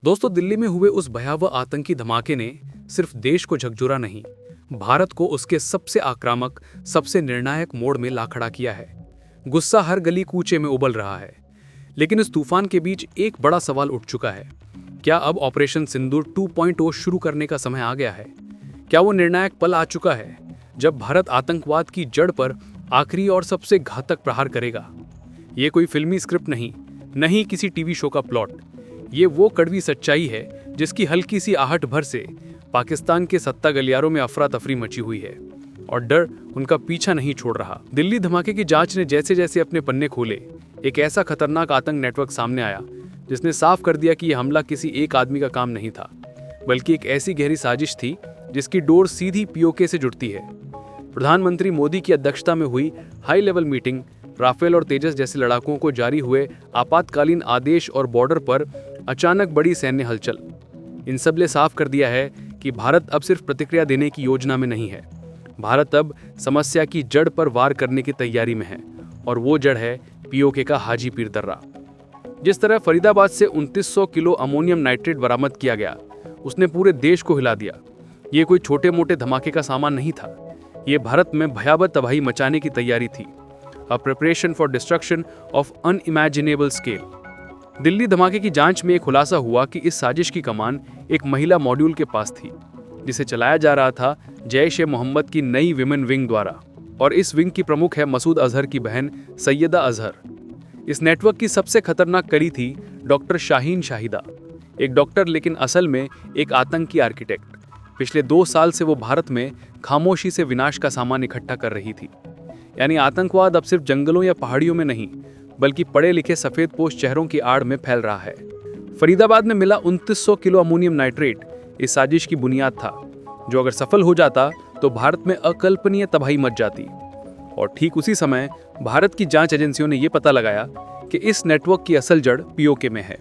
दोस्तों, दिल्ली में हुए उस भयावह आतंकी धमाके ने सिर्फ देश को झकझोरा नहीं, भारत को उसके सबसे आक्रामक, सबसे निर्णायक मोड़ में ला खड़ा किया है। गुस्सा हर गली कूचे में उबल रहा है। लेकिन इस तूफान के बीच एक बड़ा सवाल उठ चुका है। क्या अब ऑपरेशन सिंदूर 2.0 शुरू करने का समय आ गया है? क्या वो निर्णायक पल आ चुका है जब भारत आतंकवाद की जड़ पर आखिरी और सबसे घातक प्रहार करेगा? ये कोई फिल्मी स्क्रिप्ट नहीं किसी टीवी शो का प्लॉट। ये वो कड़वी सच्चाई है जिसकी हल्की सी आहट भर से पाकिस्तान के सत्ता गलियारों में अफरा तफरी मची हुई है और डर उनका पीछा नहीं छोड़ रहा। दिल्ली धमाके की जांच ने जैसे जैसे अपने पन्ने खोले, एक ऐसा खतरनाक आतंक नेटवर्क सामने आया जिसने साफ कर दिया कि यह हमला किसी एक आदमी का काम नहीं था, बल्कि एक ऐसी गहरी साजिश थी जिसकी डोर सीधी पीओके से जुड़ती है। प्रधानमंत्री मोदी की अध्यक्षता में हुई हाई लेवल मीटिंग, राफेल और तेजस जैसे लड़ाकों को जारी हुए आपातकालीन आदेश और बॉर्डर पर अचानक बड़ी सैन्य हलचल, इन सब ने साफ कर दिया है कि भारत अब सिर्फ प्रतिक्रिया देने की योजना में नहीं है। भारत अब समस्या की जड़ पर वार करने की तैयारी में है, और वो जड़ है पीओके का हाजी पीर दर्रा। जिस तरह फरीदाबाद से 2900 किलो अमोनियम नाइट्रेट बरामद किया गया, उसने पूरे देश को हिला दिया। ये कोई छोटे मोटे धमाके का सामान नहीं था, ये भारत में भयावह तबाही मचाने की तैयारी थी। A preparation for destruction of unimaginable scale. Delhi धमाके की जांच में एक खुलासा हुआ कि इस साजिश की कमान एक महिला मॉड्यूल के पास थी, जिसे चलाया जा रहा था जैश-ए-मोहम्मद की नई विमेन विंग द्वारा, और इस विंग की प्रमुख है मसूद अजहर की बहन सैयदा अजहर। इस नेटवर्क की सबसे खतरनाक कड़ी थी डॉक्टर शाहीन शाहिदा, एक डॉक्टर लेकिन असल में एक आतंकी आर्किटेक्ट। पिछले 2 साल से वो भारत में खामोशी से विनाश का सामान इकट्ठा कर रही थी। यानी आतंकवाद अब सिर्फ जंगलों या पहाड़ियों में नहीं, बल्कि पढ़े लिखे सफेद पोश चेहरों की आड़ में फैल रहा है। फरीदाबाद में मिला 2900 किलो अमोनियम नाइट्रेट इस साजिश की बुनियाद था, जो अगर सफल हो जाता तो भारत में अकल्पनीय तबाही मच जाती। और ठीक उसी समय भारत की जांच एजेंसियों ने यह पता लगाया कि इस नेटवर्क की असल जड़ पीओके में है।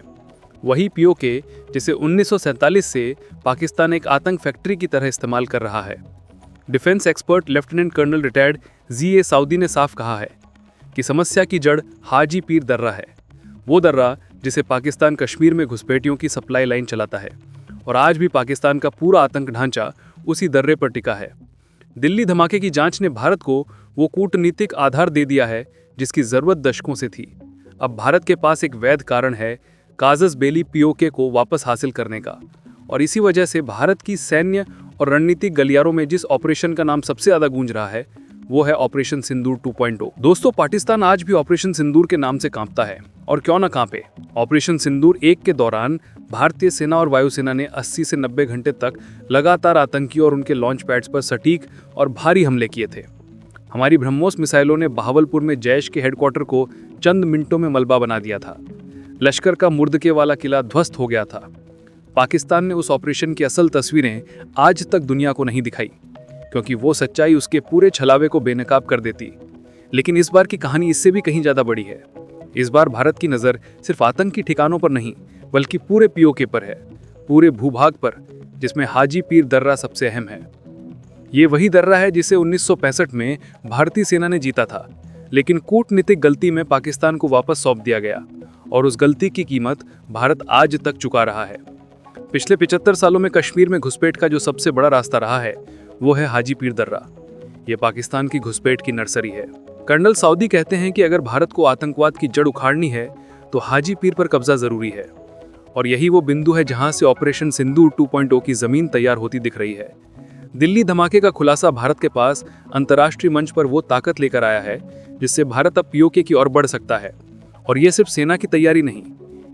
वही पीओके जिसे 1947 से पाकिस्तान एक आतंक फैक्ट्री की तरह इस्तेमाल कर रहा है। Defence expert lieutenant colonel retired G A. साउदी ने साफ कहा है कि समस्या की जड़ हाजी पीर दर्रा है, वो दर्रा जिसे पाकिस्तान कश्मीर में घुसपैठियों की सप्लाई लाइन चलाता है, और आज भी पाकिस्तान का पूरा आतंक ढांचा उसी दर्रे पर टिका है। दिल्ली धमाके की जांच ने भारत को वो कूटनीतिक आधार दे दिया है जिसकी जरूरत दशकों से थी। अब भारत के पास एक वैध कारण है काजस बेली पीओके को वापस हासिल करने का, और इसी वजह से भारत की सैन्य और रणनीतिक गलियारों में जिस ऑपरेशन का नाम सबसे ज्यादा गूंज रहा है, वो है ऑपरेशन सिंदूर 2.0। दोस्तों, पाकिस्तान आज भी ऑपरेशन सिंदूर के नाम से कांपता है, और क्यों ना कांपे। ऑपरेशन सिंदूर 1 के दौरान भारतीय सेना और वायुसेना ने 80 से 90 घंटे तक लगातार आतंकियों और उनके लॉन्च पैड्स पर सटीक और भारी हमले किए थे। हमारी ब्रह्मोस मिसाइलों ने बहावलपुर में जैश के हेडक्वार्टर को चंद मिनटों में मलबा बना दिया था। लश्कर का मुर्दके वाला किला ध्वस्त हो गया था। पाकिस्तान ने उस ऑपरेशन की असल तस्वीरें आज तक दुनिया को नहीं दिखाई, क्योंकि वो सच्चाई उसके पूरे छलावे को बेनकाब कर देती। लेकिन इस बार की कहानी इससे भी कहीं ज्यादा बड़ी है। इस बार भारत की नजर सिर्फ आतंकी ठिकानों पर नहीं, बल्कि पूरे पीओके पर है, पूरे भूभाग पर, जिसमें हाजी पीर दर्रा सबसे अहम है। ये वही दर्रा है जिसे 1965 में भारतीय सेना ने जीता था, लेकिन कूटनीतिक गलती में पाकिस्तान को वापस सौंप दिया गया, और उस गलती की कीमत भारत आज तक चुका रहा है। पिछले 75 सालों में कश्मीर में घुसपैठ का जो सबसे बड़ा रास्ता रहा है, वो है हाजी पीर दर्रा। ये पाकिस्तान की घुसपैठ की नर्सरी है। कर्नल साउदी कहते हैं कि अगर भारत को आतंकवाद की जड़ उखाड़नी है तो हाजी पीर पर कब्जा जरूरी है, और यही वो बिंदु है जहां से ऑपरेशन सिंदूर 2.0 की जमीन तैयार होती दिख रही है। दिल्ली धमाके का खुलासा भारत के पास अंतर्राष्ट्रीय मंच पर वो ताकत लेकर आया है जिससे भारत अब पीओके की ओर बढ़ सकता है। और ये सिर्फ सेना की तैयारी नहीं,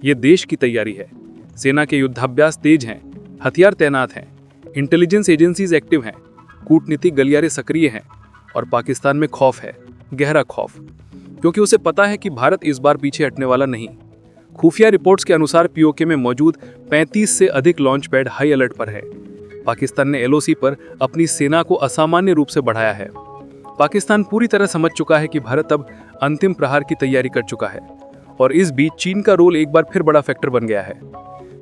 ये देश की तैयारी है। सेना के युद्धाभ्यास तेज हैं, हथियार तैनात हैं, इंटेलिजेंस एजेंसीज एक्टिव हैं, कूटनीतिक गलियारे सक्रिय हैं, और पाकिस्तान में खौफ है, गहरा खौफ, क्योंकि उसे पता है कि भारत इस बार पीछे हटने वाला नहीं। खुफिया रिपोर्ट्स के अनुसार पीओके में मौजूद 35 से अधिक लॉन्च पैड हाई अलर्ट पर है। पाकिस्तान ने एलओसी पर अपनी सेना को असामान्य रूप से बढ़ाया है। पाकिस्तान पूरी तरह समझ चुका है कि भारत अब अंतिम प्रहार की तैयारी कर चुका है, और इस बीच चीन का रोल एक बार फिर बड़ा फैक्टर बन गया है।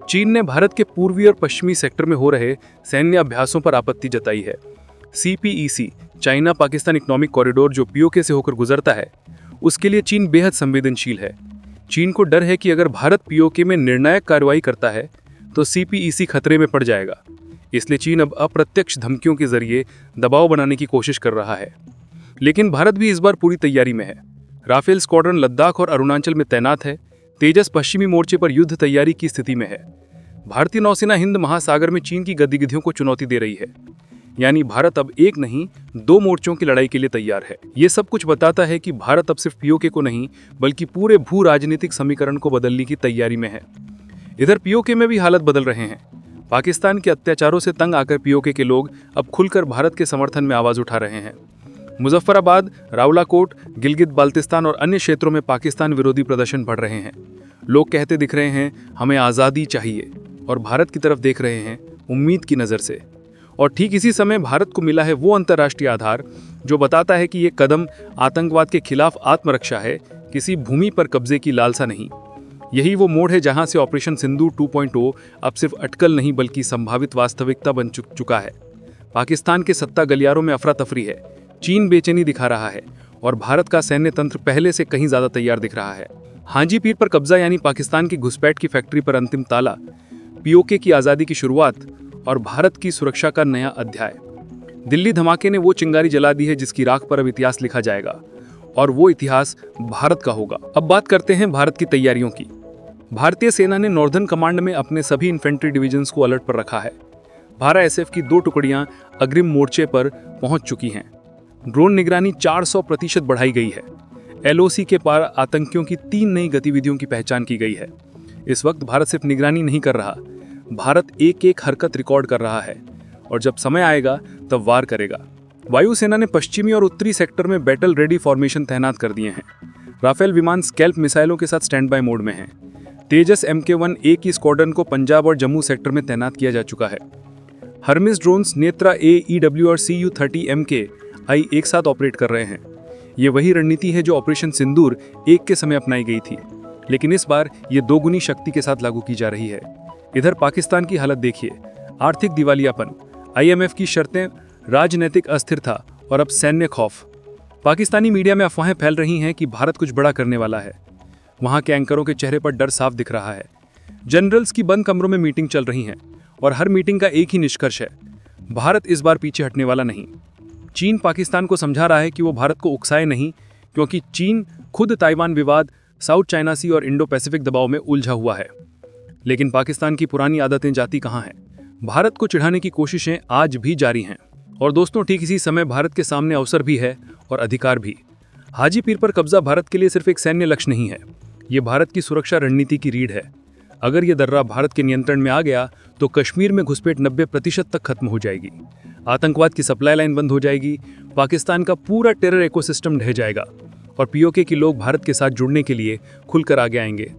चीन ने भारत के पूर्वी और पश्चिमी सेक्टर में हो रहे सैन्य अभ्यासों पर आपत्ति जताई है। CPEC, China Pakistan economic corridor, जो पीओके से होकर गुजरता है, उसके लिए चीन बेहद संवेदनशील है। चीन को डर है कि अगर भारत पीओके में निर्णायक कार्रवाई करता है तो CPEC खतरे में पड़ जाएगा। इसलिए चीन अब अप्रत्यक्ष धमकियों के जरिए दबाव बनाने की कोशिश कर रहा है। लेकिन भारत भी इस बार पूरी तैयारी में है। राफेल स्क्वाड्रन लद्दाख और अरुणाचल में तैनात है। तेजस पश्चिमी मोर्चे पर युद्ध तैयारी की स्थिति में है। भारतीय नौसेना हिंद महासागर में चीन की गतिविधियों को चुनौती दे रही है। यानी भारत अब एक नहीं 2 मोर्चों की लड़ाई के लिए तैयार है। ये सब कुछ बताता है कि भारत अब सिर्फ POK को नहीं बल्कि पूरे भू राजनीतिक समीकरण को बदलने की तैयारी में है। इधर POK में भी हालत बदल रहे हैं। पाकिस्तान के अत्याचारों से तंग आकर POK के लोग अब खुलकर भारत के समर्थन में आवाज उठा रहे हैं। मुजफ्फराबाद, रावलाकोट, गिलगित बाल्तिस्तान और अन्य क्षेत्रों में पाकिस्तान विरोधी प्रदर्शन बढ़ रहे हैं। लोग कहते दिख रहे हैं, हमें आज़ादी चाहिए, और भारत की तरफ देख रहे हैं उम्मीद की नज़र से। और ठीक इसी समय भारत को मिला है वो अंतर्राष्ट्रीय आधार जो बताता है कि ये कदम आतंकवाद के खिलाफ आत्मरक्षा है, किसी भूमि पर कब्जे की लालसा नहीं। यही वो मोड़ है जहां से ऑपरेशन सिंदूर 2.0 अब सिर्फ अटकल नहीं बल्कि संभावित वास्तविकता बन चुका है। पाकिस्तान के सत्ता गलियारों में अफरा तफरी है, चीन बेचैनी दिखा रहा है और भारत का सैन्य तंत्र पहले से कहीं ज्यादा तैयार दिख रहा है। हाजी पीर पर कब्जा यानी पाकिस्तान की घुसपैठ की फैक्ट्री पर अंतिम ताला, POK की आज़ादी की शुरुआत और भारत की सुरक्षा का नया अध्याय। दिल्ली धमाके ने वो चिंगारी जला दी है जिसकी राख पर अब इतिहास लिखा जाएगा, और वो इतिहास भारत का होगा। अब बात करते हैं भारत की तैयारियों की। भारतीय सेना ने नॉर्दर्न कमांड में अपने सभी इन्फेंट्री डिवीजन्स को अलर्ट पर रखा है। 12 SF की 2 टुकड़ियां अग्रिम मोर्चे पर पहुंच चुकी हैं। ड्रोन निगरानी 400% बढ़ाई गई है। LOC के पार आतंकियों की 3 नई गतिविधियों की पहचान की गई है। इस वक्त भारत सिर्फ निगरानी नहीं कर रहा, भारत एक हरकत रिकॉर्ड कर रहा है, और जब समय आएगा तब वार करेगा। वायुसेना ने पश्चिमी और उत्तरी सेक्टर में बैटल रेडी फॉर्मेशन तैनात कर दिए हैं। राफेल विमान स्कैल्प मिसाइलों के साथ स्टैंड बाय मोड में हैं। तेजस MK-1A की स्क्वाड्रन को पंजाब और जम्मू सेक्टर में तैनात किया जा चुका है। Hermès drones Netra A, EW और CU-30MKI एक साथ ऑपरेट कर रहे हैं। ये वही रणनीति है जो ऑपरेशन सिंदूर 1 के समय अपनाई गई थी, लेकिन इस बार ये 2 गुनी शक्ति के साथ लागू की जा रही है। इधर पाकिस्तान की हालत देखिए, आर्थिक दिवालियापन, IMF की शर्तें, राजनीतिक अस्थिरता और अब सैन्य खौफ। पाकिस्तानी मीडिया में अफवाहें फैल रही हैं कि भारत कुछ बड़ा करने वाला है। वहां के एंकरों के चेहरे पर डर साफ दिख रहा है। जनरल्स की बंद कमरों में मीटिंग चल रही हैं और हर मीटिंग का एक ही निष्कर्ष है, भारत इस बार पीछे हटने वाला नहीं। चीन पाकिस्तान को समझा रहा है कि वो भारत को उकसाए नहीं, क्योंकि चीन खुद ताइवान विवाद, साउथ चाइना सी और इंडो पैसिफिक दबाव में उलझा हुआ है। लेकिन पाकिस्तान की पुरानी आदतें जाती कहाँ हैं? भारत को चिढ़ाने की कोशिशें आज भी जारी हैं। और दोस्तों, ठीक इसी समय भारत के सामने अवसर भी है और अधिकार भी। हाजी पीर पर कब्जा भारत के लिए सिर्फ एक सैन्य लक्ष्य नहीं है, ये भारत की सुरक्षा रणनीति की रीढ़ है। अगर ये दर्रा भारत के नियंत्रण में आ गया तो कश्मीर में घुसपैठ 90% तक खत्म हो जाएगी, आतंकवाद की सप्लाई लाइन बंद हो जाएगी, पाकिस्तान का पूरा टेरर इकोसिस्टम ढह जाएगा और POK के लोग भारत के साथ जुड़ने के लिए खुलकर आगे आएंगे।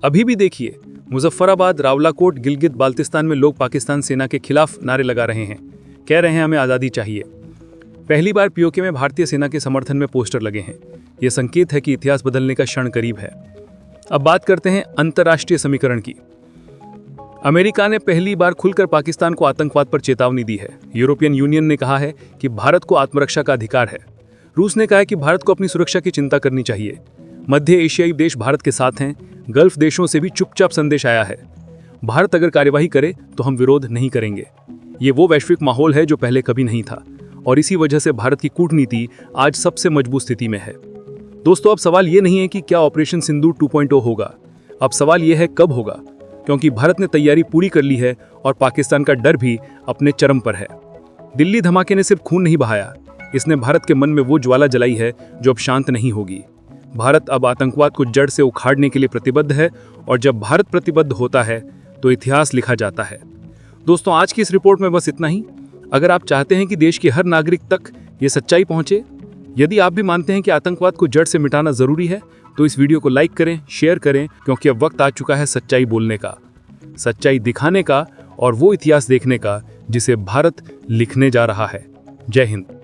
अभी भी देखिए, मुजफ्फराबाद, रावलाकोट, गिलगित बाल्तिस्तान में लोग पाकिस्तान सेना के खिलाफ नारे लगा रहे हैं, कह रहे हैं हमें आज़ादी चाहिए। पहली बार POK में भारतीय सेना के समर्थन में पोस्टर लगे हैं। यह संकेत है कि इतिहास बदलने का क्षण करीब है। अब बात करते हैं अंतर्राष्ट्रीय समीकरण की। अमेरिका ने पहली बार खुलकर पाकिस्तान को आतंकवाद पर चेतावनी दी है। यूरोपियन यूनियन ने कहा है कि भारत को आत्मरक्षा का अधिकार है। रूस ने कहा है कि भारत को अपनी सुरक्षा की चिंता करनी चाहिए। मध्य एशियाई देश भारत के साथ हैं। गल्फ देशों से भी चुपचाप संदेश आया है, भारत अगर कार्यवाही करे तो हम विरोध नहीं करेंगे। ये वो वैश्विक माहौल है जो पहले कभी नहीं था, और इसी वजह से भारत की कूटनीति आज सबसे मजबूत स्थिति में है। दोस्तों, अब सवाल ये नहीं है कि क्या ऑपरेशन सिंदूर 2.0 होगा, अब सवाल ये है कब होगा, क्योंकि भारत ने तैयारी पूरी कर ली है और पाकिस्तान का डर भी अपने चरम पर है। दिल्ली धमाके ने सिर्फ खून नहीं बहाया, इसने भारत के मन में वो ज्वाला जलाई है जो अब शांत नहीं होगी। भारत अब आतंकवाद को जड़ से उखाड़ने के लिए प्रतिबद्ध है, और जब भारत प्रतिबद्ध होता है तो इतिहास लिखा जाता है। दोस्तों, आज की इस रिपोर्ट में बस इतना ही। अगर आप चाहते हैं कि देश के हर नागरिक तक ये सच्चाई पहुंचे, यदि आप भी मानते हैं कि आतंकवाद को जड़ से मिटाना जरूरी है, तो इस वीडियो को लाइक करें, शेयर करें, क्योंकि अब वक्त आ चुका है सच्चाई बोलने का, सच्चाई दिखाने का और वो इतिहास देखने का जिसे भारत लिखने जा रहा है। जय हिंद।